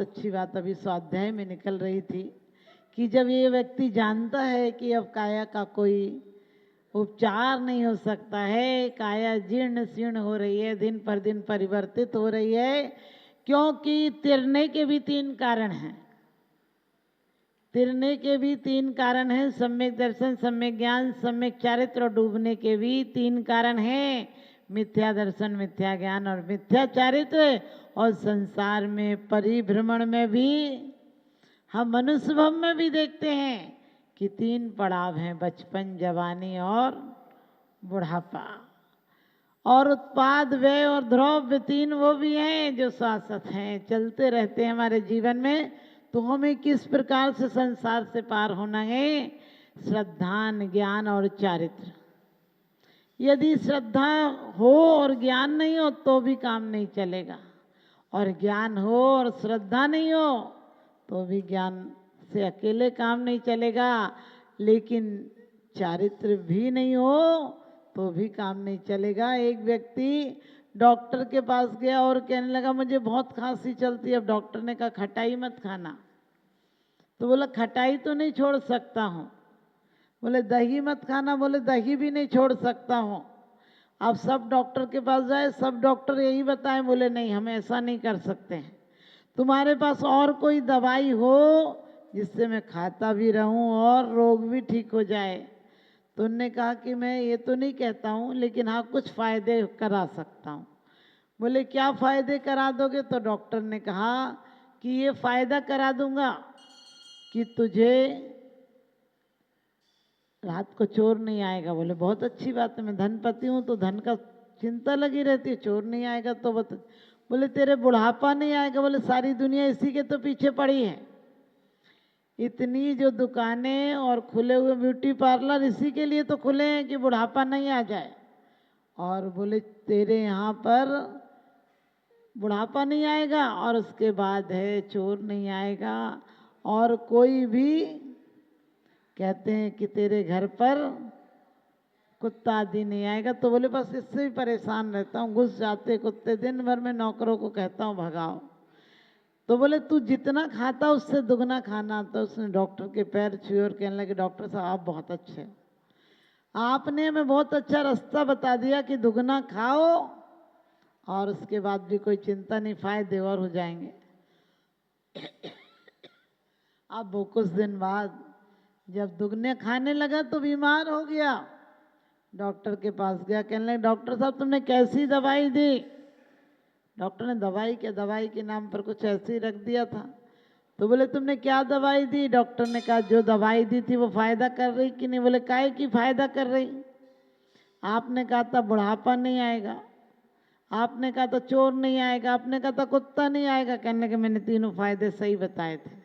अच्छी बात अभी स्वाध्याय में निकल रही थी कि जब ये व्यक्ति जानता है कि अब काया का कोई उपचार नहीं हो सकता है, काया जीर्ण शीर्ण हो रही है, दिन पर दिन परिवर्तित हो रही है, क्योंकि तिरने के भी तीन कारण हैं। तिरने के भी तीन कारण हैं, सम्यक दर्शन, सम्यक ज्ञान, सम्यक चारित्र, और डूबने के भी तीन कारण हैं, मिथ्या दर्शन, मिथ्या ज्ञान और मिथ्या चारित्र। और संसार में परिभ्रमण में भी, हम मनुष्य में भी देखते हैं कि तीन पड़ाव हैं, बचपन, जवानी और बुढ़ापा। और उत्पाद, व्यय और द्रव्य, तीन वो भी हैं जो शाश्वत हैं, चलते रहते हैं हमारे जीवन में। तो हमें किस प्रकार से संसार से पार होना है? श्रद्धान, ज्ञान और चारित्र। यदि श्रद्धा हो और ज्ञान नहीं हो तो भी काम नहीं चलेगा, और ज्ञान हो और श्रद्धा नहीं हो तो भी ज्ञान से अकेले काम नहीं चलेगा, लेकिन चारित्र भी नहीं हो तो भी काम नहीं चलेगा। एक व्यक्ति डॉक्टर के पास गया और कहने लगा मुझे बहुत खांसी चलती है। अब डॉक्टर ने कहा खटाई मत खाना। तो बोला खटाई तो नहीं छोड़ सकता हूँ। बोले दही मत खाना। बोले दही भी नहीं छोड़ सकता हूँ। अब सब डॉक्टर के पास जाए, सब डॉक्टर यही बताएं। बोले नहीं, हम ऐसा नहीं कर सकते हैं, तुम्हारे पास और कोई दवाई हो जिससे मैं खाता भी रहूं और रोग भी ठीक हो जाए। तो उन्होंने कहा कि मैं ये तो नहीं कहता हूँ, लेकिन हाँ कुछ फ़ायदे करा सकता हूँ। बोले क्या फ़ायदे करा दोगे? तो डॉक्टर ने कहा कि ये फ़ायदा करा दूंगा कि तुझे रात को चोर नहीं आएगा। बोले बहुत अच्छी बात है, मैं धनपति हूँ तो धन का चिंता लगी रहती है, चोर नहीं आएगा तो बोले तेरे बुढ़ापा नहीं आएगा। बोले सारी दुनिया इसी के तो पीछे पड़ी है, इतनी जो दुकानें और खुले हुए ब्यूटी पार्लर इसी के लिए तो खुले हैं कि बुढ़ापा नहीं आ जाए। और बोले तेरे यहाँ पर बुढ़ापा नहीं आएगा, और उसके बाद है चोर नहीं आएगा, और कोई भी कहते हैं कि तेरे घर पर कुत्ता आदि नहीं आएगा। तो बोले बस इससे भी परेशान रहता हूँ, घुस जाते कुत्ते, दिन भर में नौकरों को कहता हूँ भगाओ। तो बोले तू जितना खाता उससे दुगना खाना। तो उसने डॉक्टर के पैर छुए और कहने लगे डॉक्टर साहब आप बहुत अच्छे हो, आपने हमें बहुत अच्छा रास्ता बता दिया कि दुगना खाओ और उसके बाद भी कोई चिंता नहीं, फायदे और हो जाएंगे। अब वो कुछ दिन बाद जब दुगने खाने लगा तो बीमार हो गया। डॉक्टर के पास गया, कहने लगे डॉक्टर साहब तुमने कैसी दवाई दी? डॉक्टर ने दवाई के नाम पर कुछ ऐसे ही रख दिया था। तो बोले तुमने क्या दवाई दी? डॉक्टर ने कहा जो दवाई दी थी वो फायदा कर रही कि नहीं? बोले काहे की फायदा कर रही? आपने कहा था बुढ़ापा नहीं आएगा, आपने कहा था चोर नहीं आएगा, आपने कहा था कुत्ता नहीं आएगा। कहने के मैंने तीनों फायदे सही बताए थे।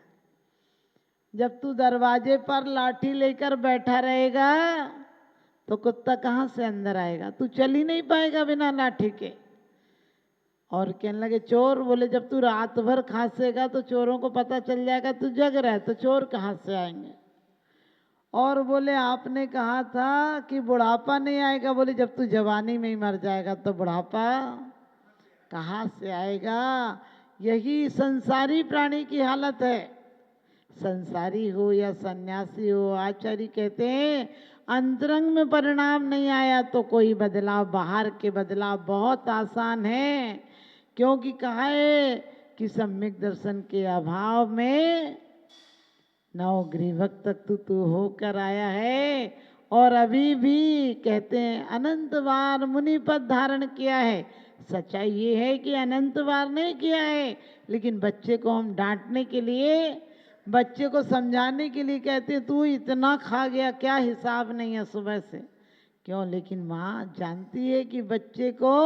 जब तू दरवाजे पर लाठी लेकर बैठा रहेगा तो कुत्ता कहाँ से अंदर आएगा? तू चल ही नहीं पाएगा बिना लाठी के। और कहने लगे चोर? बोले जब तू रात भर खांसेगा तो चोरों को पता चल जाएगा तू जग रहा है, तो चोर कहाँ से आएंगे? और बोले आपने कहा था कि बुढ़ापा नहीं आएगा। बोले जब तू जवानी में ही मर जाएगा तो बुढ़ापा कहाँ से आएगा? यही संसारी प्राणी की हालत है। संसारी हो या सन्यासी हो, आचार्य कहते हैं अंतरंग में परिणाम नहीं आया तो कोई बदलाव, बाहर के बदलाव बहुत आसान है। क्योंकि कहा है कि सम्यक दर्शन के अभाव में नवग्रीवक तक तू होकर आया है, और अभी भी कहते हैं अनंत बार मुनि पद धारण किया है। सच्चाई ये है कि अनंत बार नहीं किया है, लेकिन बच्चे को हम डांटने के लिए, बच्चे को समझाने के लिए कहते हैं तू इतना खा गया, क्या हिसाब नहीं है सुबह से। क्यों? लेकिन माँ जानती है कि बच्चे को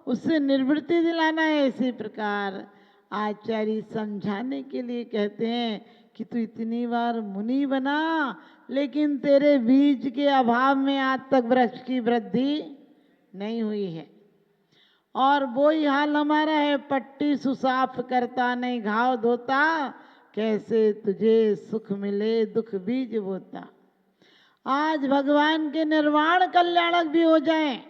उससे निर्वृत्ति दिलाना है। इसी प्रकार आचार्य समझाने के लिए कहते हैं कि तू इतनी बार मुनि बना, लेकिन तेरे बीज के अभाव में आज तक वृक्ष की वृद्धि नहीं हुई है। और वही हाल हमारा है, पट्टी सुसाफ करता नहीं घाव धोता, कैसे तुझे सुख मिले दुख बीज बोता। आज भगवान के निर्वाण कल्याणक भी हो जाएं,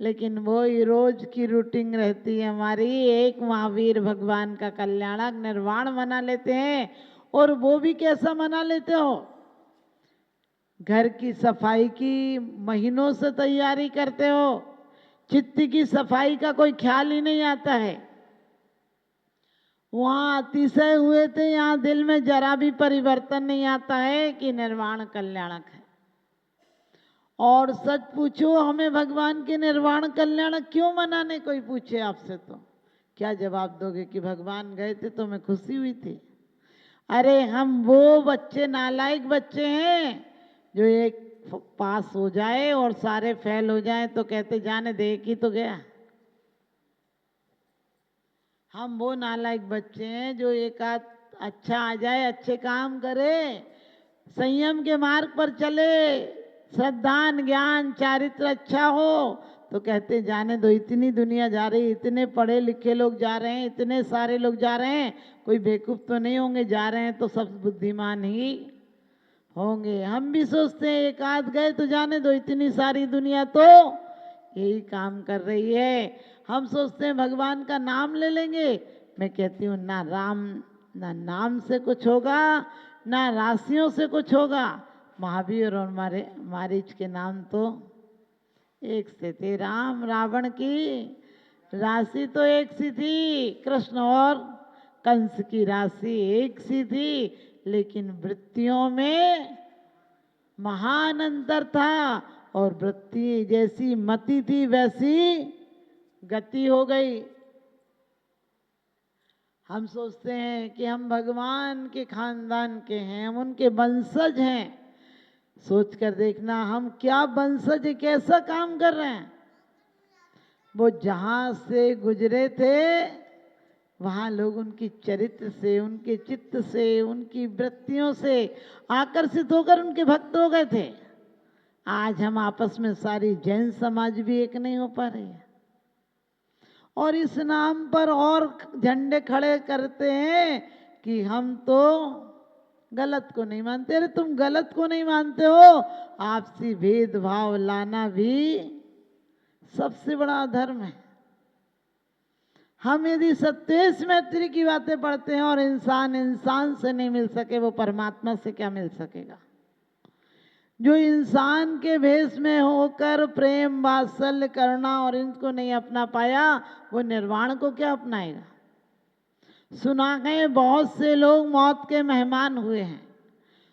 लेकिन वो ही रोज की रूटीन रहती है हमारी। एक महावीर भगवान का कल्याणक निर्वाण मना लेते हैं। और वो भी कैसा मना लेते हो? घर की सफाई की महीनों से तैयारी करते हो, चित्त की सफाई का कोई ख्याल ही नहीं आता है। वहां अतिशय हुए थे, यहाँ दिल में जरा भी परिवर्तन नहीं आता है कि निर्वाण कल्याणक है। और सच पूछो, हमें भगवान के निर्वाण कल्याणक क्यों मनाने कोई पूछे आपसे तो क्या जवाब दोगे? कि भगवान गए थे तो मैं खुशी हुई थी। अरे हम वो बच्चे, नालायक बच्चे हैं जो एक पास हो जाए और सारे फेल हो जाए तो कहते जाने दे, एक ही तो गया। हम वो नालायक बच्चे हैं जो एक आध अच्छा आ जाए, अच्छे काम करे, संयम के मार्ग पर चले, श्रद्धा ज्ञान चारित्र अच्छा हो तो कहते जाने दो, इतनी दुनिया जा रही, इतने पढ़े लिखे लोग जा रहे हैं, इतने सारे लोग जा रहे हैं, कोई बेवकूफ तो नहीं होंगे, जा रहे हैं तो सब बुद्धिमान ही होंगे। हम भी सोचते हैं एक आध गए तो जाने दो, इतनी सारी दुनिया तो यही काम कर रही है। हम सोचते हैं भगवान का नाम ले लेंगे। मैं कहती हूँ ना राम, ना नाम से कुछ होगा, ना राशियों से कुछ होगा। महावीर और मारीच के नाम तो एक से थे। राम रावण की राशि तो एक सी थी, कृष्ण और कंस की राशि एक सी थी, लेकिन वृत्तियों में महान अंतर था। और वृत्ति जैसी मति थी वैसी गति हो गई। हम सोचते हैं कि हम भगवान के खानदान के हैं, हम उनके वंशज हैं। सोच कर देखना हम क्या वंशज, कैसा काम कर रहे हैं। वो जहां से गुजरे थे वहां लोग उनकी चरित्र से, उनके चित्त से, उनकी वृत्तियों से आकर्षित होकर उनके भक्त हो गए थे। आज हम आपस में सारी जैन समाज भी एक नहीं हो पा रही है, और इस नाम पर और झंडे खड़े करते हैं कि हम तो गलत को नहीं मानते। अरे तुम गलत को नहीं मानते हो, आपसी भेदभाव लाना भी सबसे बड़ा धर्म है। हम यदि सत्वेश मैत्री की बातें पढ़ते हैं और इंसान इंसान से नहीं मिल सके, वो परमात्मा से क्या मिल सकेगा? जो इंसान के भेष में होकर प्रेम वात्सल्य करुणा और इनको नहीं अपना पाया, वो निर्वाण को क्या अपनाएगा? सुना है बहुत से लोग मौत के मेहमान हुए हैं,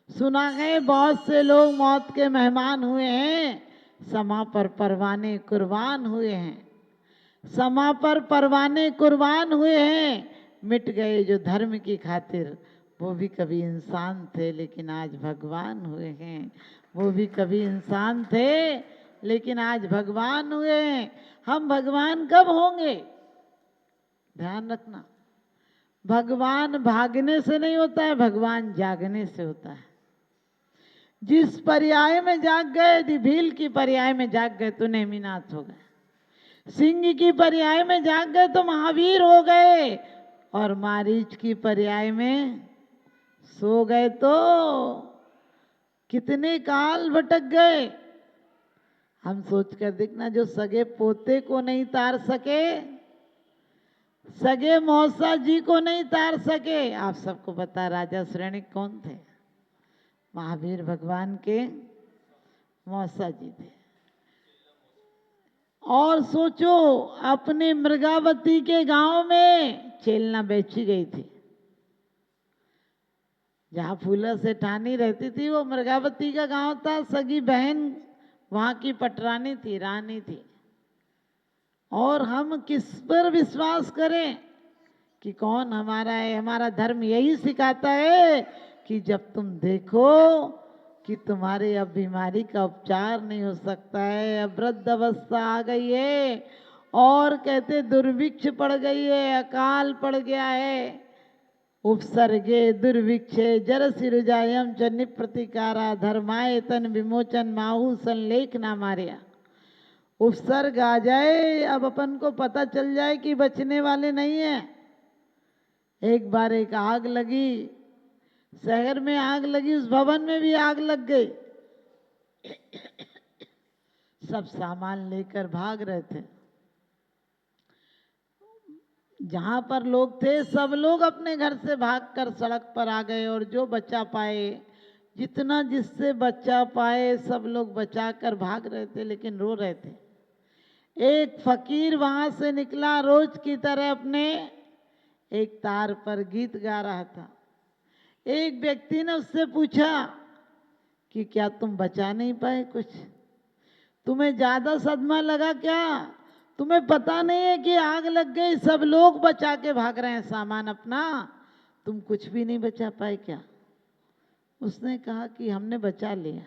सुना है बहुत से लोग मौत के मेहमान हुए हैं, समा पर परवाने कुर्बान हुए हैं, समा पर परवाने कुर्बान हुए हैं। मिट गए जो धर्म की खातिर, वो भी कभी इंसान थे लेकिन आज भगवान हुए हैं। वो भी कभी इंसान थे लेकिन आज भगवान हुए हैं। हम भगवान कब होंगे? ध्यान रखना, भगवान भागने से नहीं होता है, भगवान जागने से होता है। जिस पर्याय में जाग गए, यदि भील की पर्याय में जाग गए तो नेमिनाथ हो गए, सिंह की पर्याय में जाग गए तो महावीर हो गए, और मारीच की पर्याय में सो गए तो कितने काल भटक गए। हम सोच कर देखना, जो सगे पोते को नहीं तार सके, सगे मौसा जी को नहीं तार सके। आप सबको पता राजा श्रेणी कौन थे? महावीर भगवान के मौसा जी थे। और सोचो, अपने मृगावती के गांव में चेलना बेची गई थी। जहाँ फूला से ठानी रहती थी वो मृगावती का गांव था। सगी बहन वहां की पटरानी थी, रानी थी। और हम किस पर विश्वास करें कि कौन हमारा है? हमारा धर्म यही सिखाता है कि जब तुम देखो कि तुम्हारे अब बीमारी का उपचार नहीं हो सकता है, अब वृद्ध अवस्था आ गई है, और कहते दुर्भिक्ष पड़ गई है, अकाल पड़ गया है, उपसर्गे दुर्भिक्षे जर सिरुजायम च निप्रतिकारा धर्माय तन विमोचन माहू संलेख ना मारिया। उपसर्ग आ जाए, अब अपन को पता चल जाए कि बचने वाले नहीं है। एक बार एक आग लगी, शहर में आग लगी, उस भवन में भी आग लग गई। सब सामान लेकर भाग रहे थे। जहां पर लोग थे सब लोग अपने घर से भागकर सड़क पर आ गए और जो बचा पाए, जितना जिससे बचा पाए सब लोग बचाकर भाग रहे थे, लेकिन रो रहे थे। एक फकीर वहां से निकला, रोज की तरह अपने एक तार पर गीत गा रहा था। एक व्यक्ति ने उससे पूछा कि क्या तुम बचा नहीं पाए कुछ? तुम्हें ज्यादा सदमा लगा क्या? तुम्हें पता नहीं है कि आग लग गई, सब लोग बचा के भाग रहे हैं सामान अपना, तुम कुछ भी नहीं बचा पाए क्या? उसने कहा कि हमने बचा लिया।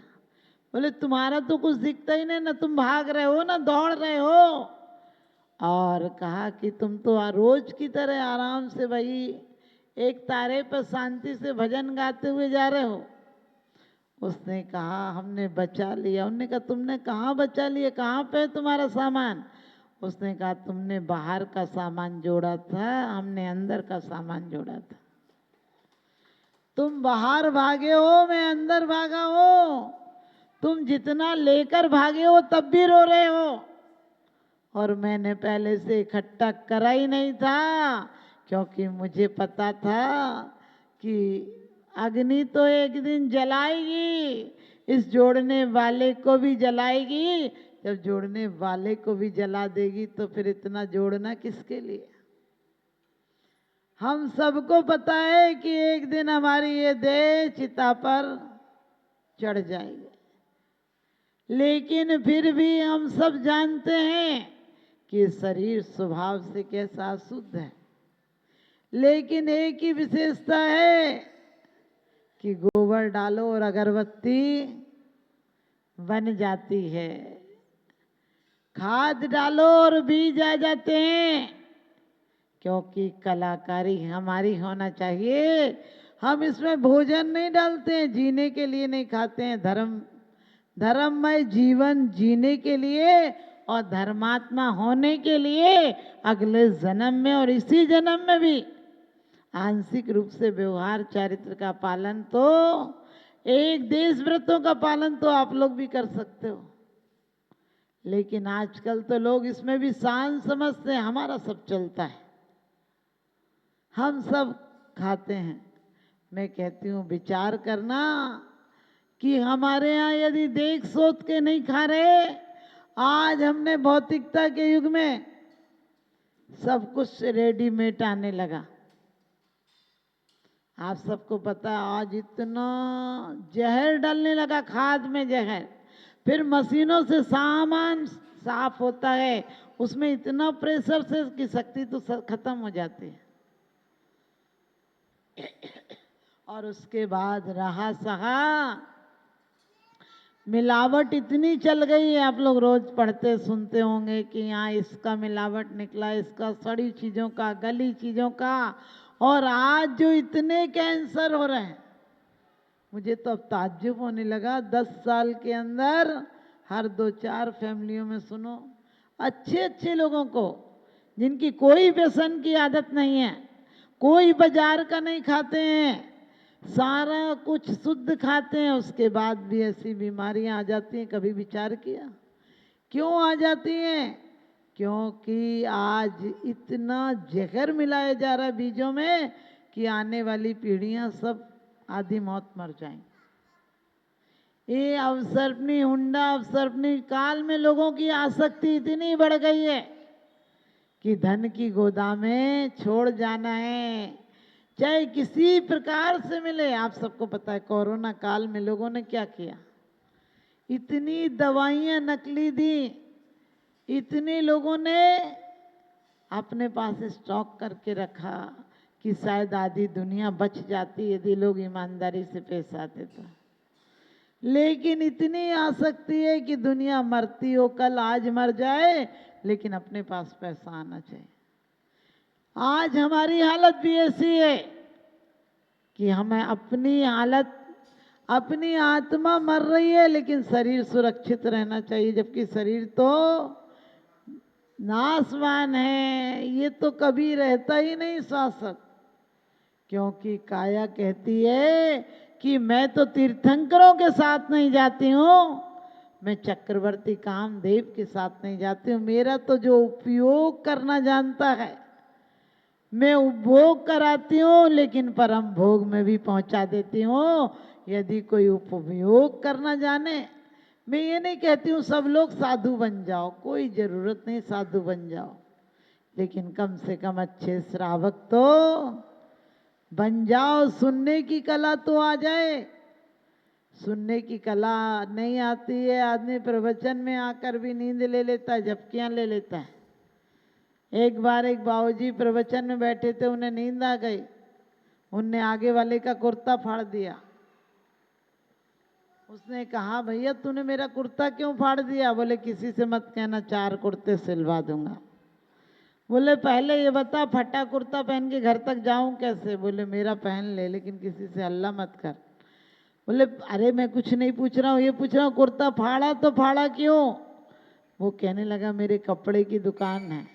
बोले तुम्हारा तो कुछ दिखता ही नहीं, ना तुम भाग रहे हो ना दौड़ रहे हो। और कहा कि तुम तो रोज की तरह आराम से वही एक तारे पर शांति से भजन गाते हुए जा रहे हो। उसने कहा हमने बचा लिया। उन्होंने कहा तुमने कहाँ बचा लिया, कहाँ पे है तुम्हारा सामान? उसने कहा तुमने बाहर का सामान जोड़ा था, हमने अंदर का सामान जोड़ा था। तुम बाहर भागे हो, मैं अंदर भागा हो। तुम जितना लेकर भागे हो तब भी रो रहे हो, और मैंने पहले से इकट्ठा करा ही नहीं था, क्योंकि मुझे पता था कि अग्नि तो एक दिन जलाएगी, इस जोड़ने वाले को भी जलाएगी। जब जोड़ने वाले को भी जला देगी तो फिर इतना जोड़ना किसके लिए? हम सबको पता है कि एक दिन हमारी ये देह चिता पर चढ़ जाएगी, लेकिन फिर भी हम सब जानते हैं कि शरीर स्वभाव से कैसा शुद्ध है। लेकिन एक ही विशेषता है कि गोबर डालो और अगरबत्ती बन जाती है, खाद डालो और बीज आ जाते हैं, क्योंकि कलाकारी हमारी होना चाहिए। हम इसमें भोजन नहीं डालते हैं, जीने के लिए नहीं खाते हैं, धर्ममय जीवन जीने के लिए और धर्मात्मा होने के लिए अगले जन्म में और इसी जन्म में भी आंशिक रूप से व्यवहार चारित्र का पालन, तो एक देश व्रतों का पालन तो आप लोग भी कर सकते हो। लेकिन आजकल तो लोग इसमें भी शान समझते हैं, हमारा सब चलता है, हम सब खाते हैं। मैं कहती हूँ विचार करना कि हमारे यहाँ यदि देख सोच के नहीं खा रहे, आज हमने भौतिकता के युग में सब कुछ रेडीमेड आने लगा। आप सबको पता है आज इतना जहर डालने लगा, खाद में जहर, फिर मशीनों से सामान साफ होता है, उसमें इतना प्रेशर से कि शक्ति तो खत्म हो जाती है। और उसके बाद रहा सहा मिलावट इतनी चल गई है, आप लोग रोज पढ़ते सुनते होंगे कि यहाँ इसका मिलावट निकला, इसका सड़ी चीजों का, गली चीजों का, और आज जो इतने कैंसर हो रहे हैं, मुझे तो अब ताज्जुब होने लगा। 10 साल के अंदर हर 2-4 फैमिलियों में सुनो, अच्छे अच्छे लोगों को जिनकी कोई व्यसन की आदत नहीं है, कोई बाजार का नहीं खाते हैं, सारा कुछ शुद्ध खाते हैं, उसके बाद भी ऐसी बीमारियां आ जाती हैं। कभी विचार किया क्यों आ जाती हैं? क्योंकि आज इतना जहर मिलाया जा रहा है बीजों में कि आने वाली पीढ़ियां सब आधी मौत मर जाएंगी। ये अवसर्पणी हुंडा अवसर्पणी काल में लोगों की आसक्ति इतनी बढ़ गई है कि धन की गोदामें छोड़ जाना है, चाहे किसी प्रकार से मिले। आप सबको पता है कोरोना काल में लोगों ने क्या किया, इतनी दवाइयां नकली दी, इतने लोगों ने अपने पास स्टॉक करके रखा कि शायद आधी दुनिया बच जाती यदि लोग ईमानदारी से पेश आते तो। लेकिन इतनी आसक्ति है कि दुनिया मरती हो कल, आज मर जाए, लेकिन अपने पास पैसा आना चाहिए। आज हमारी हालत भी ऐसी है कि हमें अपनी हालत, अपनी आत्मा मर रही है लेकिन शरीर सुरक्षित रहना चाहिए, जबकि शरीर तो नाशवान है, ये तो कभी रहता ही नहीं शासक। क्योंकि काया कहती है कि मैं तो तीर्थंकरों के साथ नहीं जाती हूँ, मैं चक्रवर्ती कामदेव के साथ नहीं जाती हूँ। मेरा तो जो उपयोग करना जानता है, मैं उपभोग कराती हूँ लेकिन परम भोग में भी पहुंचा देती हूँ। यदि कोई उपयोग करना जाने, मैं ये नहीं कहती हूँ सब लोग साधु बन जाओ, कोई जरूरत नहीं साधु बन जाओ, लेकिन कम से कम अच्छे श्रावक तो बन जाओ। सुनने की कला तो आ जाए। सुनने की कला नहीं आती है, आदमी प्रवचन में आकर भी नींद ले लेता है, झपकियां ले लेता है। एक बार एक बाबूजी प्रवचन में बैठे थे, उन्हें नींद आ गई, उनने आगे वाले का कुर्ता फाड़ दिया। उसने कहा भैया तूने मेरा कुर्ता क्यों फाड़ दिया? बोले किसी से मत कहना, 4 कुर्ते सिलवा दूंगा। बोले पहले ये बता फटा कुर्ता पहन के घर तक जाऊं कैसे? बोले मेरा पहन ले लेकिन किसी से हल्ला मत कर। बोले अरे मैं कुछ नहीं पूछ रहा हूँ, ये पूछ रहा हूँ कुर्ता फाड़ा तो फाड़ा क्यों? वो कहने लगा मेरे कपड़े की दुकान है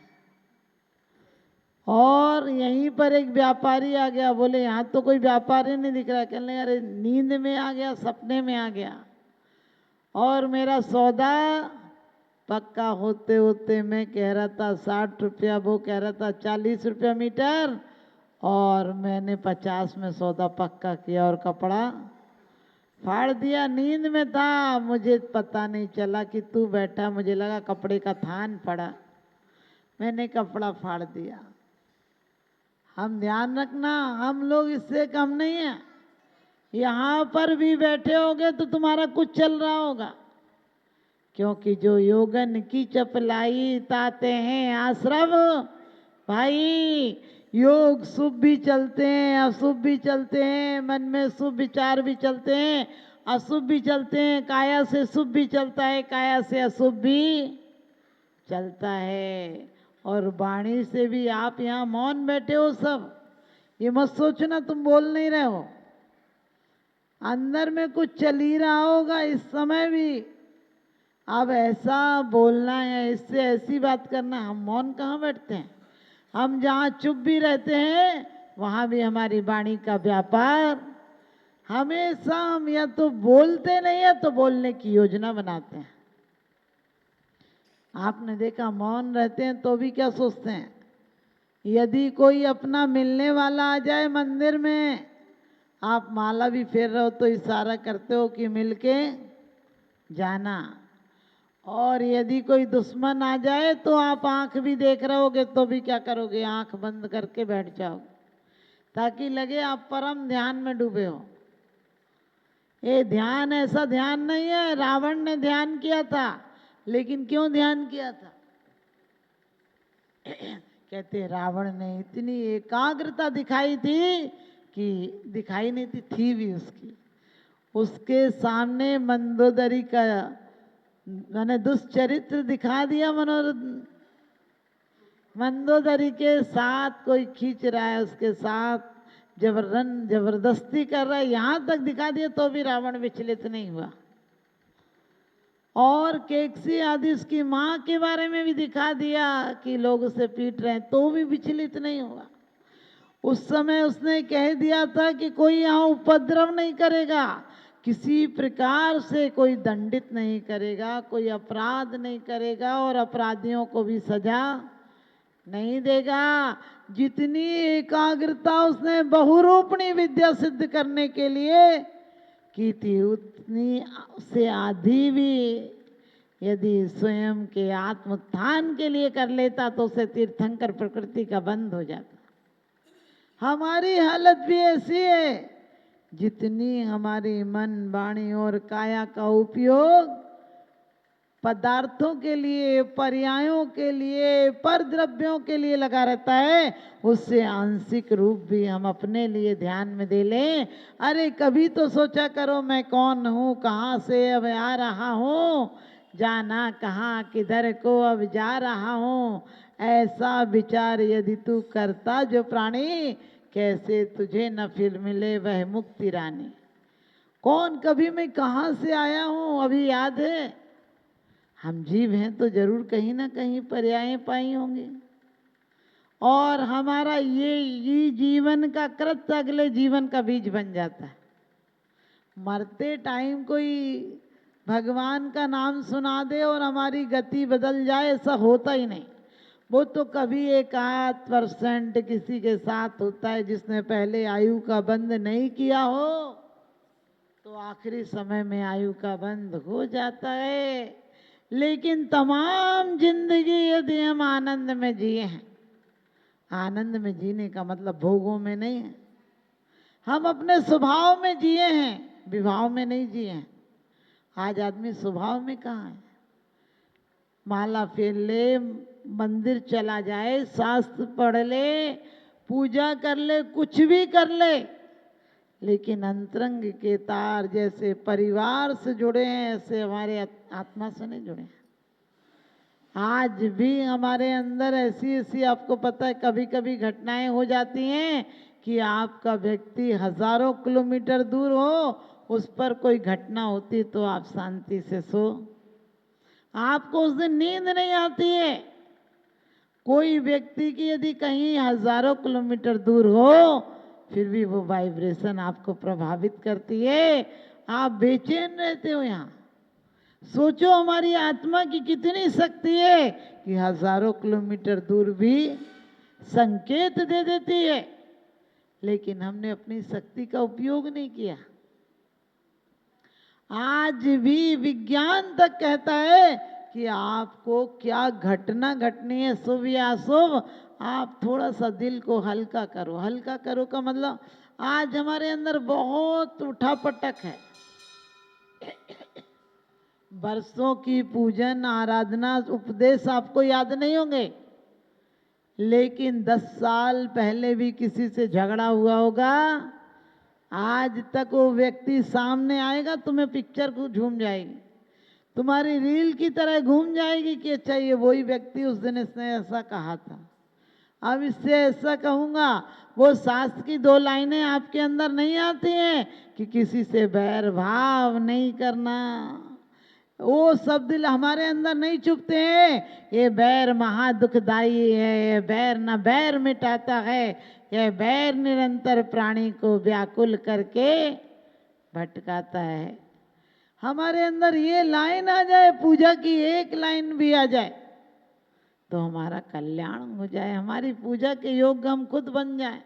और यहीं पर एक व्यापारी आ गया। बोले यहाँ तो कोई व्यापारी नहीं दिख रहा। कहने लगा अरे नींद में आ गया, सपने में आ गया, और मेरा सौदा पक्का होते होते मैं कह रहा था 60 रुपया, वो कह रहा था 40 रुपया मीटर, और मैंने 50 में सौदा पक्का किया और कपड़ा फाड़ दिया। नींद में था, मुझे पता नहीं चला कि तू बैठा, मुझे लगा कपड़े का थान पड़ा, मैंने कपड़ा फाड़ दिया। हम ध्यान रखना, हम लोग इससे कम नहीं है। यहाँ पर भी बैठे होगे तो तुम्हारा कुछ चल रहा होगा, क्योंकि जो योगन की चपलाई ताते हैं आश्रम भाई, योग शुभ भी चलते हैं, अशुभ भी चलते हैं, मन में शुभ विचार भी चलते हैं, अशुभ भी चलते हैं, काया से शुभ भी चलता है, काया से अशुभ भी चलता है। और वाणी से भी। आप यहाँ मौन बैठे हो सब, ये मत सोचना तुम बोल नहीं रहे हो, अंदर में कुछ चल ही रहा होगा इस समय भी। अब ऐसा बोलना है, इससे ऐसी बात करना, हम मौन कहाँ बैठते हैं। हम जहाँ चुप भी रहते हैं वहाँ भी हमारी वाणी का व्यापार। हमेशा हम या तो बोलते नहीं है तो बोलने की योजना बनाते हैं। आपने देखा मौन रहते हैं तो भी क्या सोचते हैं, यदि कोई अपना मिलने वाला आ जाए मंदिर में, आप माला भी फेर रहे हो तो इशारा करते हो कि मिलके जाना, और यदि कोई दुश्मन आ जाए तो आप आंख भी देख रहे होगे तो भी क्या करोगे, आंख बंद करके बैठ जाओगे, ताकि लगे आप परम ध्यान में डूबे हो। ये ध्यान ऐसा ध्यान नहीं है। रावण ने ध्यान किया था, लेकिन क्यों ध्यान किया था? कहते रावण ने इतनी एकाग्रता दिखाई थी कि दिखाई नहीं थी भी उसकी, उसके सामने मंदोदरी का मैंने दुष्चरित्र दिखा दिया। मंदोदरी के साथ कोई खींच रहा है, उसके साथ जबरदस्ती कर रहा है, यहां तक दिखा दिया तो भी रावण विचलित नहीं हुआ। और केकसी आदि उसकी माँ के बारे में भी दिखा दिया कि लोग उसे पीट रहे हैं, तो भी विचलित नहीं हुआ। उस समय उसने कह दिया था कि कोई यहाँ उपद्रव नहीं करेगा, किसी प्रकार से कोई दंडित नहीं करेगा, कोई अपराध नहीं करेगा, और अपराधियों को भी सजा नहीं देगा। जितनी एकाग्रता उसने बहुरूपणी विद्या सिद्ध करने के लिए की थी, उतनी से आधी भी यदि स्वयं के आत्मोत्थान के लिए कर लेता तो उसे तीर्थंकर प्रकृति का बंध हो जाता। हमारी हालत भी ऐसी है, जितनी हमारी मन वाणी और काया का उपयोग पदार्थों के लिए, पर्यायों के लिए, पर द्रव्यों के लिए लगा रहता है, उससे आंशिक रूप भी हम अपने लिए ध्यान में दे लें। अरे कभी तो सोचा करो मैं कौन हूँ, कहाँ से अब आ रहा हूँ, जाना कहाँ किधर को अब जा रहा हूँ। ऐसा विचार यदि तू करता जो प्राणी, कैसे तुझे न फिर मिले वह मुक्ति रानी। कौन कभी मैं कहाँ से आया हूँ अभी याद है? हम जीव हैं तो जरूर कहीं ना कहीं पर्याय पाई होंगी, और हमारा ये जीवन का कृत्य अगले जीवन का बीज बन जाता है। मरते टाइम कोई भगवान का नाम सुना दे और हमारी गति बदल जाए, ऐसा होता ही नहीं। वो तो कभी 1-8% किसी के साथ होता है जिसने पहले आयु का बंद नहीं किया हो, तो आखिरी समय में आयु का बंद हो जाता है। लेकिन तमाम जिंदगी यदि हम आनंद में जिए हैं, आनंद में जीने का मतलब भोगों में नहीं है, हम अपने स्वभाव में जिए हैं, विभाव में नहीं जिए हैं। आज आदमी स्वभाव में कहाँ है? माला फेर ले, मंदिर चला जाए, शास्त्र पढ़ ले, पूजा कर ले, कुछ भी कर ले, लेकिन अंतरंग के तार जैसे परिवार से जुड़े हैं ऐसे हमारे आत्मा से नहीं जुड़े हैं। आज भी हमारे अंदर ऐसी ऐसी, आपको पता है, कभी कभी घटनाएं हो जाती हैं कि आपका व्यक्ति हजारों किलोमीटर दूर हो, उस पर कोई घटना होती तो आप शांति से सो, आपको उस दिन नींद नहीं आती है। कोई व्यक्ति की यदि कहीं हजारों किलोमीटर दूर हो, फिर भी वो वाइब्रेशन आपको प्रभावित करती है, आप बेचैन रहते हो। यहाँ सोचो हमारी आत्मा की कितनी शक्ति है कि हजारों किलोमीटर दूर भी संकेत दे देती है, लेकिन हमने अपनी शक्ति का उपयोग नहीं किया। आज भी विज्ञान तक कहता है कि आपको क्या घटना घटनी है, शुभ या अशुभ, आप थोड़ा सा दिल को हल्का करो। हल्का करो का मतलब आज हमारे अंदर बहुत उठापटक है। वर्षों की पूजन आराधना उपदेश आपको याद नहीं होंगे, लेकिन 10 साल पहले भी किसी से झगड़ा हुआ होगा, आज तक वो व्यक्ति सामने आएगा, तुम्हें पिक्चर को झूम जाएगी, तुम्हारी रील की तरह घूम जाएगी कि अच्छा ये वही व्यक्ति, उस दिन इसने ऐसा कहा था, अब इससे ऐसा कहूँगा। वो शास्त्र की 2 लाइनें आपके अंदर नहीं आती हैं कि किसी से बैर भाव नहीं करना, वो शब्द हमारे अंदर नहीं चुभते हैं। ये बैर महा दुखदाई है, ये बैर न बैर मिटाता है, यह बैर निरंतर प्राणी को व्याकुल करके भटकाता है। हमारे अंदर ये लाइन आ जाए, पूजा की एक लाइन भी आ जाए तो हमारा कल्याण हो जाए, हमारी पूजा के योग्य हम खुद बन जाए।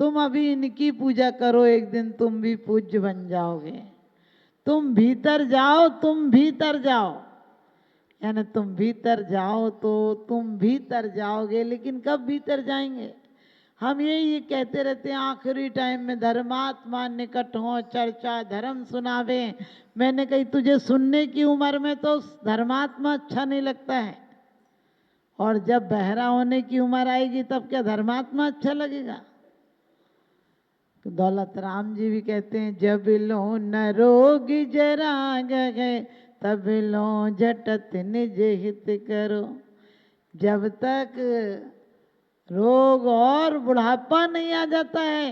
तुम अभी इनकी पूजा करो, एक दिन तुम भी पूज्य बन जाओगे। तुम भीतर जाओ, तुम भीतर जाओ, यानी तुम भीतर जाओ तो तुम भीतर जाओगे। लेकिन कब भीतर जाएंगे? हम ये कहते रहते हैं आखिरी टाइम में धर्मात्मा निकट हो, चर्चा धर्म सुनावे। मैंने कही तुझे सुनने की उम्र में तो धर्मात्मा अच्छा नहीं लगता है, और जब बहरा होने की उम्र आएगी तब क्या धर्मात्मा अच्छा लगेगा? तो दौलत राम जी भी कहते हैं, जब लो न रोगी जरा गए, तब लो झटत निज हित करो। जब तक रोग और बुढ़ापा नहीं आ जाता है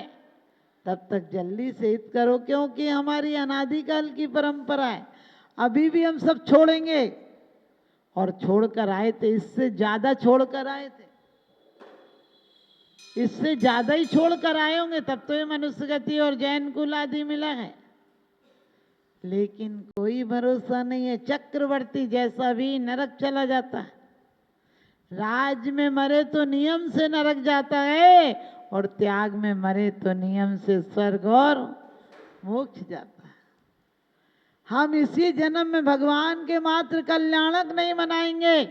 तब तक जल्दी से हित करो, क्योंकि हमारी अनादिकाल की परंपरा है। अभी भी हम सब छोड़ेंगे, और छोड़कर आए थे, इससे ज्यादा छोड़कर आए थे, इससे ज्यादा ही छोड़कर आए होंगे, तब तो ये मनुष्य गति और जैन कुल आदि मिला है। लेकिन कोई भरोसा नहीं है, चक्रवर्ती जैसा भी नरक चला जाता है। राज में मरे तो नियम से नरक जाता है, और त्याग में मरे तो नियम से स्वर्ग और मोक्ष जाता है। हम इसी जन्म में भगवान के मात्र कल्याणक नहीं मनाएंगे।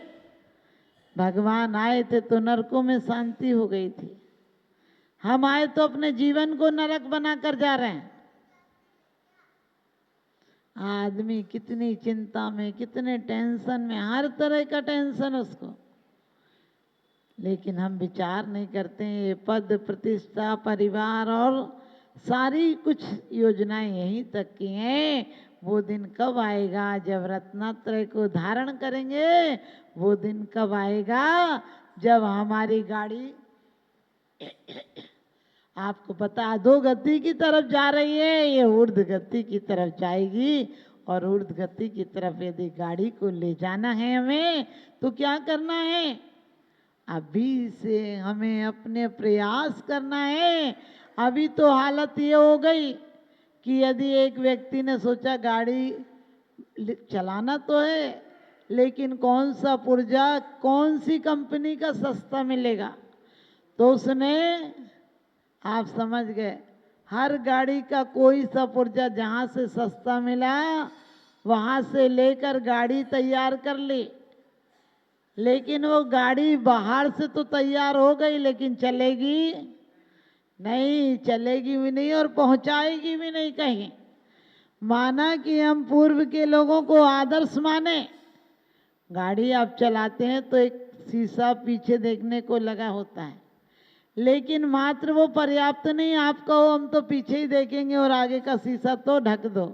भगवान आए थे तो नरकों में शांति हो गई थी, हम आए तो अपने जीवन को नरक बनाकर जा रहे हैं। आदमी कितनी चिंता में, कितने टेंशन में, हर तरह का टेंशन उसको, लेकिन हम विचार नहीं करते हैं। ये पद प्रतिष्ठा परिवार और सारी कुछ योजनाएं यहीं तक की हैं। वो दिन कब आएगा जब रत्नात्रय को धारण करेंगे? वो दिन कब आएगा जब हमारी गाड़ी आपको पता अधोगति की तरफ जा रही है, ये ऊर्ध्व गति की तरफ जाएगी। और ऊर्ध्व गति की तरफ यदि गाड़ी को ले जाना है हमें, तो क्या करना है? अभी से हमें अपने प्रयास करना है। अभी तो हालत ये हो गई कि यदि एक व्यक्ति ने सोचा गाड़ी चलाना तो है, लेकिन कौन सा पुर्जा कौन सी कंपनी का सस्ता मिलेगा, तो उसने, आप समझ गए, हर गाड़ी का कोई सा पुर्जा जहाँ से सस्ता मिला वहाँ से लेकर गाड़ी तैयार कर ली। लेकिन वो गाड़ी बाहर से तो तैयार हो गई, लेकिन चलेगी नहीं, चलेगी भी नहीं और पहुंचाएगी भी नहीं कहीं। माना कि हम पूर्व के लोगों को आदर्श माने, गाड़ी आप चलाते हैं तो एक शीशा पीछे देखने को लगा होता है, लेकिन मात्र वो पर्याप्त नहीं। आप कहो हम तो पीछे ही देखेंगे और आगे का शीशा तो ढक दो,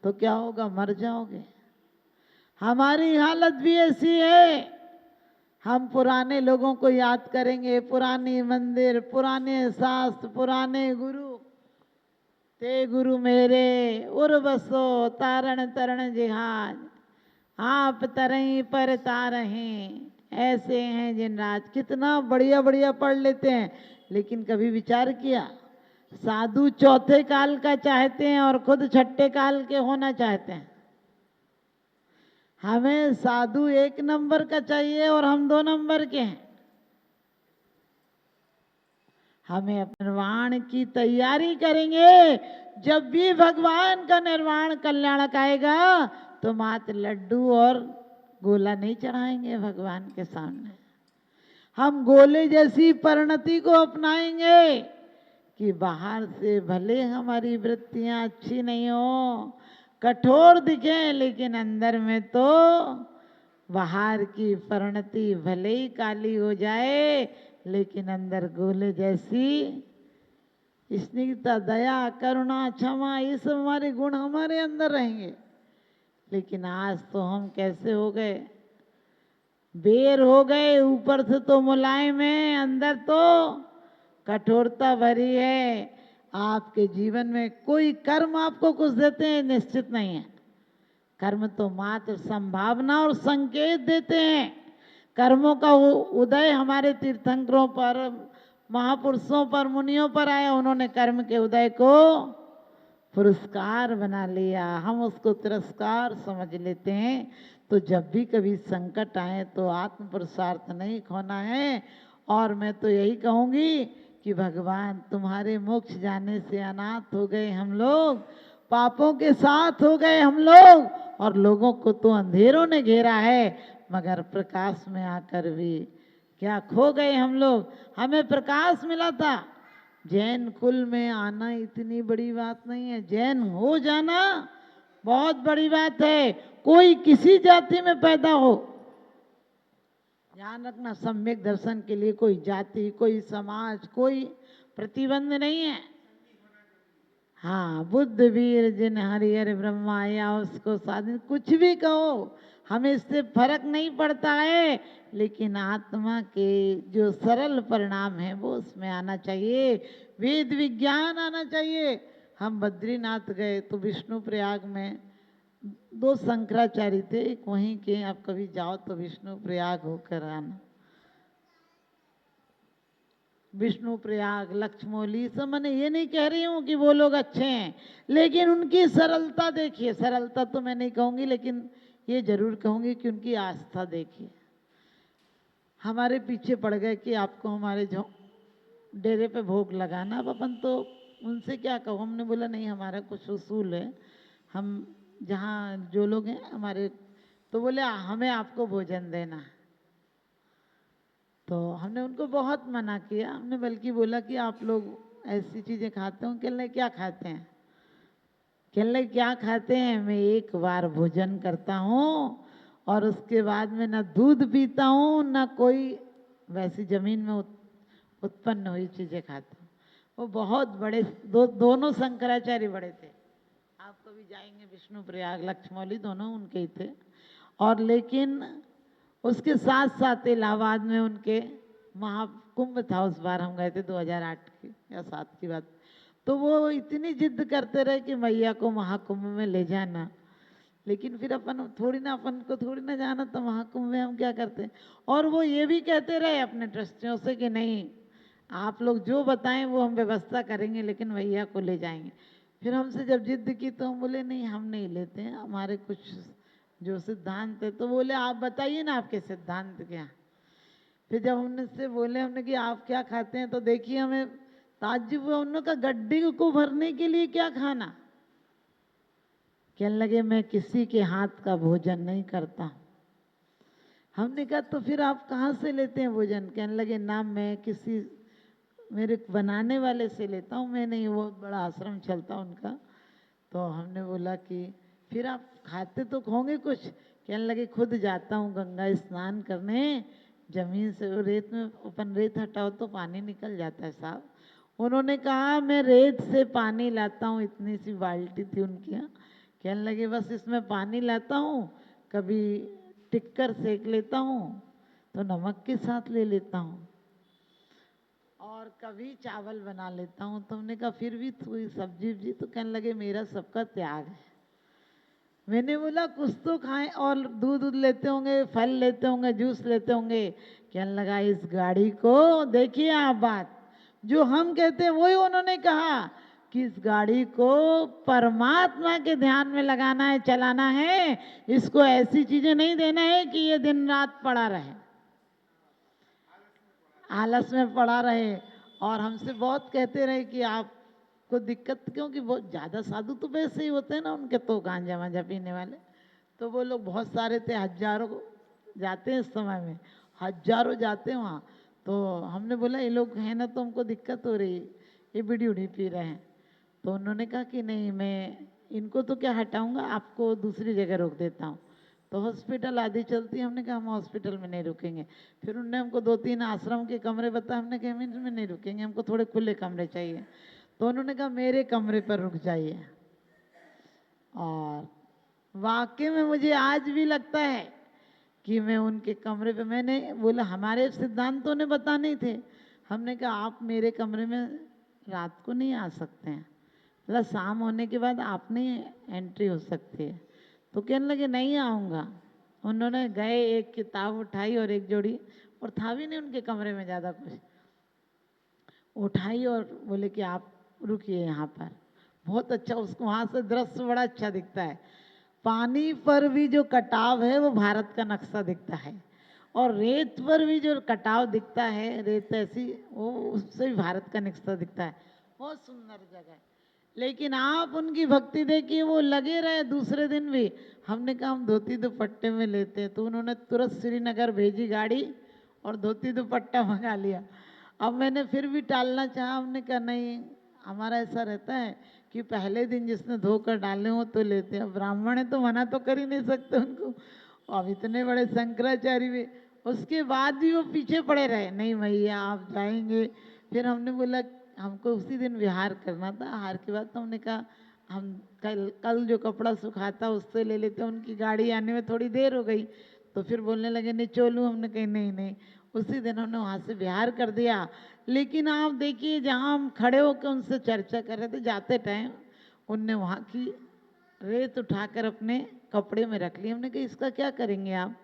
तो क्या होगा, मर जाओगे। हमारी हालत भी ऐसी है। हम पुराने लोगों को याद करेंगे, पुरानी मंदिर, पुराने शास्त्र, पुराने गुरु, ते गुरु मेरे उर्वसो तारण तरण जिहाज, आप तरई पर तारहें, ऐसे हैं जिन राज। कितना बढ़िया बढ़िया पढ़ लेते हैं, लेकिन कभी विचार किया, साधु चौथे काल का चाहते हैं और खुद छठे काल के होना चाहते हैं। हमें साधु 1 नंबर का चाहिए और हम 2 नंबर के हैं। हमें अपने निर्वाण की तैयारी करेंगे। जब भी भगवान का निर्वाण कल्याणक आएगा तो मात्र लड्डू और गोला नहीं चढ़ाएंगे भगवान के सामने। हम गोले जैसी परिणति को अपनाएंगे कि बाहर से भले हमारी वृत्तियां अच्छी नहीं हो, कठोर दिखें, लेकिन अंदर में तो बाहर की परिणति भले ही काली हो जाए, लेकिन अंदर गोले जैसी स्निग्धता, दया, करुणा, क्षमा, ये सब हमारे गुण हमारे अंदर रहेंगे। लेकिन आज तो हम कैसे हो गए, बेर हो गए। ऊपर से तो मुलायम है, अंदर तो कठोरता भरी है। आपके जीवन में कोई कर्म आपको कुछ देते हैं निश्चित नहीं है। कर्म तो मात्र संभावना और संकेत देते हैं। कर्मों का उदय हमारे तीर्थंकरों पर, महापुरुषों पर, मुनियों पर आया। उन्होंने कर्म के उदय को पुरस्कार बना लिया, हम उसको तिरस्कार समझ लेते हैं। तो जब भी कभी संकट आए तो आत्म पुरुषार्थ नहीं खोना है। और मैं तो यही कहूँगी कि भगवान तुम्हारे मोक्ष जाने से अनाथ हो गए हम लोग, पापों के साथ हो गए हम लोग, और लोगों को तो अंधेरों ने घेरा है, मगर प्रकाश में आकर भी क्या खो गए हम लोग। हमें प्रकाश मिला था। जैन कुल में आना इतनी बड़ी बात नहीं है, जैन हो जाना बहुत बड़ी बात है। कोई किसी जाति में पैदा हो, ध्यान रखना, सम्यक दर्शन के लिए कोई जाति, कोई समाज, कोई प्रतिबंध नहीं है। हाँ, बुद्ध वीर जिन हरिहर ब्रह्मा या उसको साधन, कुछ भी कहो, हमें इससे फर्क नहीं पड़ता है। लेकिन आत्मा के जो सरल परिणाम है वो उसमें आना चाहिए, वेद विज्ञान आना चाहिए। हम बद्रीनाथ गए तो विष्णु प्रयाग में 2 शंकराचार्य थे, एक वहीं के। आप कभी जाओ तो विष्णु प्रयाग होकर आना। विष्णु प्रयाग, लक्ष्मौली, सब, मैंने ये नहीं कह रही हूँ कि वो लोग अच्छे हैं, लेकिन उनकी सरलता देखिए। सरलता तो मैं नहीं कहूँगी, लेकिन ये जरूर कहूँगी कि उनकी आस्था देखिए। हमारे पीछे पड़ गए कि आपको हमारे जो डेरे पे भोग लगाना। अब अपन तो उनसे क्या कहो, हमने बोला नहीं, हमारा कुछ उसूल है, हम जहाँ जो लोग हैं हमारे, तो बोले हमें आपको भोजन देना। तो हमने उनको बहुत मना किया। हमने बल्कि बोला कि आप लोग ऐसी चीज़ें खाते हो। कहने क्या खाते हैं, कहने क्या खाते हैं, मैं एक बार भोजन करता हूँ और उसके बाद में ना दूध पीता हूँ, ना कोई वैसी जमीन में उत्पन्न हुई चीज़ें खाता हूँ। वो बहुत बड़े दोनों शंकराचार्य बड़े थे। आप कभी जाएंगे विष्णु प्रयाग, लक्ष्मौली, दोनों उनके ही थे। और लेकिन उसके साथ साथ इलाहाबाद में उनके महाकुंभ था। उस बार हम गए थे 2008 की या 7 की बात। तो वो इतनी जिद करते रहे कि मैया को महाकुंभ में ले जाना। लेकिन फिर अपन को थोड़ी ना जाना, तो महाकुंभ में हम क्या करते। और वो ये भी कहते रहे अपने ट्रस्टियों से कि नहीं, आप लोग जो बताएं वो हम व्यवस्था करेंगे, लेकिन भैया को ले जाएंगे। फिर हमसे जब जिद की तो हम बोले नहीं हम नहीं लेते हैं, हमारे कुछ जो सिद्धांत है। तो बोले आप बताइए ना आपके सिद्धांत क्या। फिर जब हमने से बोले हमने कि आप क्या खाते हैं, तो देखिए हमें ताज्जुब हुआ। उन्होंने कहा गड्ढे को भरने के लिए क्या खाना। कहने लगे मैं किसी के हाथ का भोजन नहीं करता। हमने कहा तो फिर आप कहाँ से लेते हैं भोजन। कहने लगे ना मैं किसी मेरे बनाने वाले से लेता हूँ, मैं नहीं, वो बड़ा आश्रम चलता उनका। तो हमने बोला कि फिर आप खाते तो होंगे कुछ। कहने लगे खुद जाता हूँ गंगा स्नान करने, जमीन से वो रेत में अपन रेत हटाओ तो पानी निकल जाता है साहब। उन्होंने कहा मैं रेत से पानी लाता हूँ, इतनी सी बाल्टी थी उनके यहाँ। कहने लगे बस इसमें पानी लाता हूँ, कभी टिक्कर सेक लेता हूँ तो नमक के साथ ले लेता हूँ, और कभी चावल बना लेता हूँ। तो हमने कहा फिर भी थोड़ी सब्जी वब्जी। तो कहने लगे मेरा सबका त्याग है। मैंने बोला कुछ तो खाएं, और दूध लेते होंगे, फल लेते होंगे, जूस लेते होंगे। कहने लगा इस गाड़ी को देखिए आप, बात जो हम कहते हैं वही उन्होंने कहा कि इस गाड़ी को परमात्मा के ध्यान में लगाना है, चलाना है। इसको ऐसी चीजें नहीं देना है कि ये दिन रात पड़ा रहे, आलस में पड़ा रहे। और हमसे बहुत कहते रहे कि आपको दिक्कत, क्योंकि बहुत ज़्यादा साधु तो वैसे ही होते हैं ना उनके, तो गांजा वांजा पीने वाले। तो वो लोग बहुत सारे थे, हजारों जाते हैं इस समय में, हजारों जाते हैं वहाँ। तो हमने बोला ये लोग हैं ना तो हमको दिक्कत हो रही, ये बीड़ी उड़ी पी रहे हैं। तो उन्होंने कहा कि नहीं मैं इनको तो क्या हटाऊंगा, आपको दूसरी जगह रोक देता हूँ। तो हॉस्पिटल आदि चलती है। हमने कहा हम हॉस्पिटल में नहीं रुकेंगे। फिर उनने हमको 2-3 आश्रम के कमरे बताए। हमने कहा हम इनमें नहीं रुकेंगे, हमको थोड़े खुले कमरे चाहिए। तो उन्होंने कहा मेरे कमरे पर रुक जाइए। और वाकई में मुझे आज भी लगता है कि मैं उनके कमरे पे, मैंने बोला हमारे सिद्धांतों ने बता नहीं थे। हमने कहा आप मेरे कमरे में रात को नहीं आ सकते हैं, मतलब शाम होने के बाद आप नहीं एंट्री हो सकती है। तो कहने लगे नहीं आऊँगा। उन्होंने गए, एक किताब उठाई और एक जोड़ी, और था भी नहीं उनके कमरे में ज़्यादा कुछ, उठाई और बोले कि आप रुकिए यहाँ पर। बहुत अच्छा, उसको वहाँ से दृश्य बड़ा अच्छा दिखता है। पानी पर भी जो कटाव है वो भारत का नक्शा दिखता है, और रेत पर भी जो कटाव दिखता है, रेत ऐसी, वो उससे भी भारत का नक्शा दिखता है। बहुत सुंदर जगह है। लेकिन आप उनकी भक्ति देखिए, वो लगे रहे दूसरे दिन भी। हमने कहा हम धोती दुपट्टे में लेते हैं। तो उन्होंने तुरंत श्रीनगर भेजी गाड़ी और धोती दुपट्टा मंगा लिया। अब मैंने फिर भी टालना चाहा, हमने कहा नहीं, हमारा ऐसा रहता है कि पहले दिन जिसने धोकर डाले हो तो लेते हैं। ब्राह्मण है तो मना तो कर ही नहीं सकते उनको। अब इतने बड़े शंकराचार्य भी, उसके बाद भी वो पीछे पड़े रहे, नहीं भैया आप जाएंगे। फिर हमने बोला हमको उसी दिन विहार करना था। हार के बाद तो हमने कहा हम कल जो कपड़ा सुखाता उससे ले लेते। उनकी गाड़ी आने में थोड़ी देर हो गई, तो फिर बोलने लगे निचोलूँ। हमने कहा नहीं नहीं, उसी दिन हमने वहाँ से विहार कर दिया। लेकिन आप देखिए जहाँ हम खड़े होकर उनसे चर्चा कर रहे थे, जाते टाइम उनने वहाँ की रेत उठाकर अपने कपड़े में रख ली। हमने कहा इसका क्या करेंगे आप।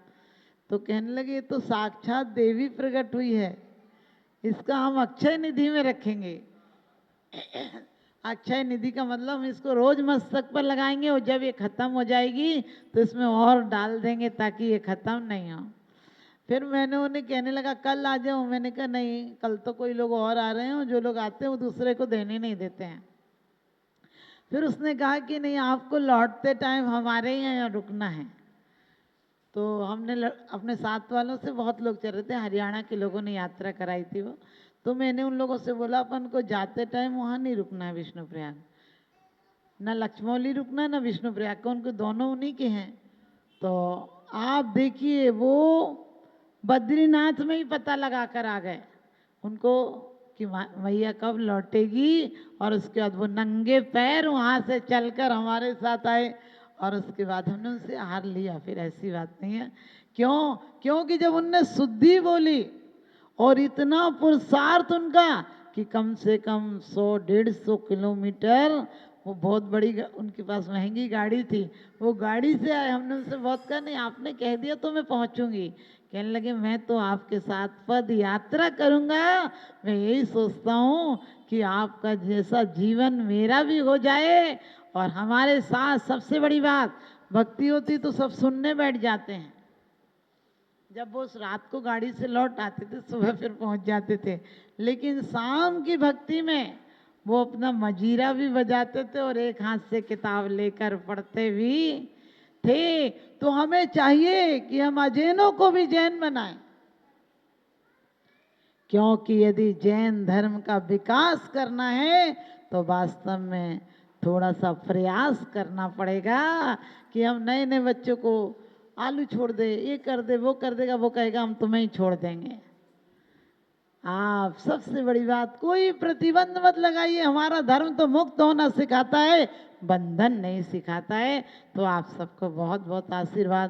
तो कहने लगे ये तो साक्षात देवी प्रकट हुई है, इसका हम अक्षय निधि में रखेंगे। अक्षय निधि का मतलब हम इसको रोज मस्तक पर लगाएंगे, और जब ये खत्म हो जाएगी तो इसमें और डाल देंगे ताकि ये खत्म नहीं हो। फिर मैंने उन्हें कहने लगा कल आ जाओ। मैंने कहा नहीं, कल तो कोई लोग और आ रहे हैं, जो लोग आते हैं वो दूसरे को देने नहीं देते हैं। फिर उसने कहा कि नहीं आपको लौटते टाइम हमारे यहाँ रुकना है। तो हमने अपने साथ वालों से, बहुत लोग चल रहे थे, हरियाणा के लोगों ने यात्रा कराई थी वो। तो मैंने उन लोगों से बोला अपन को जाते टाइम वहाँ नहीं रुकना है विष्णुप्रयाग, ना लक्ष्मौली रुकना ना विष्णुप्रयाग का, उनको दोनों उन्हीं के हैं। तो आप देखिए वो बद्रीनाथ में ही पता लगा कर आ गए उनको कि मैया कब लौटेगी। और उसके बाद वो नंगे पैर वहाँ से चलकर हमारे साथ आए, और उसके बाद हमने उनसे हार लिया। फिर ऐसी बात नहीं है। क्यों? क्योंकि जब उनने शुद्धि बोली और इतना पुरुषार्थ उनका कि कम से कम 100-150 किलोमीटर, वो बहुत बड़ी उनके पास महंगी गाड़ी थी, वो गाड़ी से आए। हमने उनसे बहुत कहा नहीं आपने कह दिया तो मैं पहुंचूंगी, कहने लगे मैं तो आपके साथ पद यात्रा करूंगा, मैं यही सोचता हूँ कि आपका जैसा जीवन मेरा भी हो जाए। और हमारे साथ सबसे बड़ी बात, भक्ति होती तो सब सुनने बैठ जाते हैं। जब वो रात को गाड़ी से लौट आते थे, सुबह फिर पहुंच जाते थे, लेकिन शाम की भक्ति में वो अपना मजीरा भी बजाते थे और एक हाथ से किताब लेकर पढ़ते भी थे। तो हमें चाहिए कि हम अजैनों को भी जैन बनाएं, क्योंकि यदि जैन धर्म का विकास करना है तो वास्तव में थोड़ा सा प्रयास करना पड़ेगा कि हम नए नए बच्चों को आलू छोड़ दे, ये कर दे, वो कर देगा, वो कहेगा हम तुम्हें ही छोड़ देंगे। आप सबसे बड़ी बात, कोई प्रतिबंध मत लगाइए। हमारा धर्म तो मुक्त होना सिखाता है, बंधन नहीं सिखाता है। तो आप सबको बहुत बहुत आशीर्वाद।